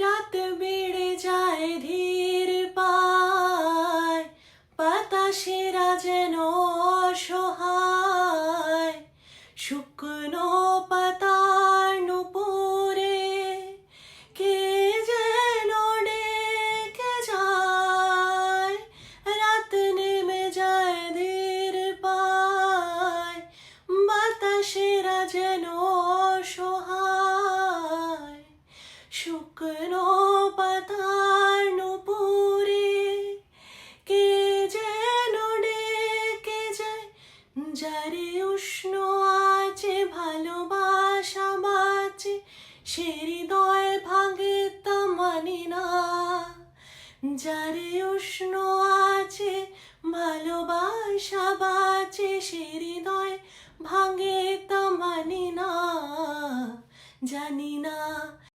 রাত বেড়ে যায় ধীর পায়, বাতাসেরা যেন অসহায়। শুকনো পাতার নুপুরে কে যেন ডেকে যায়। রাত নেমে যায় ধীর পায়, বাতাসেরা যেন অসহায়। শুকনো পাতার নুপুরে কে যেন ডেকে যায়। যারে উষ্ণ আছে ভালোবাসা বাঁচে, সে হৃদয় ভাঙে তা মানি না। যারে উষ্ণ আছে ভালোবাসা বাঁচে, সে হৃদয় ভাঙে তা মানি না। জানি না